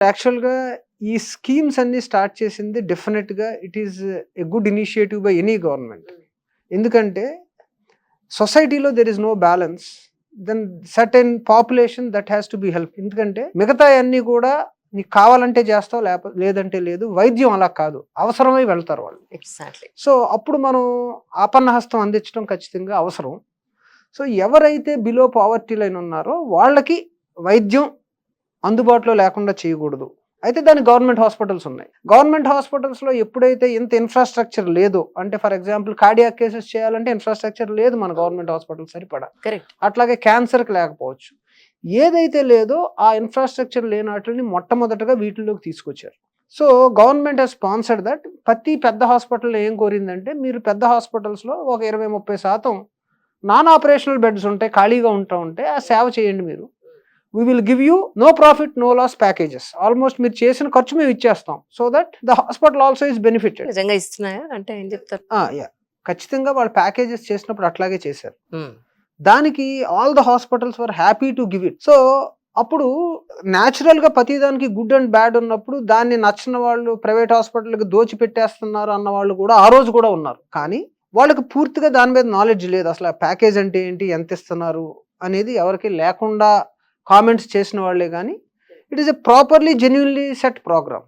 యాక్చువల్‌గా ఈ స్కీమ్స్ అన్నీ స్టార్ట్ చేసింది డెఫినిట్‌గా it is a good initiative by any government. ఎందుకంటే సొసైటీలో there is no balance. Then certain population that has to be help. ఎందుకంటే మిగతాయన్నీ కూడా నీకు కావాలంటే చేస్తావు లేదంటే లేదు. వైద్యం అలా కాదు. అవసరమై వెళ్తారు వాళ్ళు. ఎగ్జాక్ట్‌లీ. సో అప్పుడు మనం ఆపన్నహస్తం అందించడం ఖచ్చితంగా అవసరం. సో ఎవరైతే బిలో పావర్టీ లైన్ ఉన్నారో వాళ్ళకి వైద్యం అందుబాటులో లేకుండా చేయకూడదు. అయితే దానికి గవర్నమెంట్ హాస్పిటల్స్ ఉన్నాయి. గవర్నమెంట్ హాస్పిటల్స్‌లో ఎప్పుడైతే ఇంత ఇన్‌ఫ్రాస్ట్రక్చర్ లేదో, అంటే ఫర్ ఎగ్జాంపుల్ కార్డియాక్ కేసెస్ చేయాలంటే ఇన్‌ఫ్రాస్ట్రక్చర్ లేదు మన గవర్నమెంట్ హాస్పిటల్ సరిపడా. కరెక్ట్. అట్లాగే క్యాన్సర్‌కి లేకపోవచ్చు. ఏదైతే లేదో ఆ ఇన్‌ఫ్రాస్ట్రక్చర్ లేని ఆటిల్ని మొట్టమొదటగా వీటిల్లోకి తీసుకొచ్చారు. So government has sponsored that. ప్రతి పెద్ద హాస్పిటల్ ఏం కోరిందంటే, మీరు పెద్ద హాస్పిటల్స్‌లో ఒక 20-30% నాన్ ఆపరేషనల్ బెడ్స్ ఉంటాయి, ఖాళీగా ఉంటే ఆ సేవ చేయండి మీరు. We will give you no profit no loss packages. Almost మీరు చేసిన ఖర్చు మేము ఇచ్చేస్తాం. So that the hospital also is benefited. నిజంగా ఇస్తున్నాయా? అంటే ఏం చెప్తారు? ఖచ్చితంగా వాళ్ళు ప్యాకేజెస్ చేసినప్పుడు అట్లాగే చేశారు. దానికి all the hospitals were happy to give it. So అప్పుడు న్యాచురల్ గా ప్రతిదానికి గుడ్ అండ్ బ్యాడ్ ఉన్నప్పుడు దాన్ని నచ్చిన వాళ్ళు ప్రైవేట్ హాస్పిటల్కి దోచి పెట్టేస్తున్నారు అన్న వాళ్ళు కూడా ఆ రోజు కూడా ఉన్నారు. కానీ వాళ్ళకి పూర్తిగా దాని మీద నాలెడ్జ్ లేదు. అసలు ఆ ప్యాకేజ్ అంటే ఏంటి, ఎంత ఇస్తున్నారు అనేది ఎవరికి లేకుండా కామెంట్స్ చేసిన వాళ్ళే. కానీ it is a properly genuinely set programme.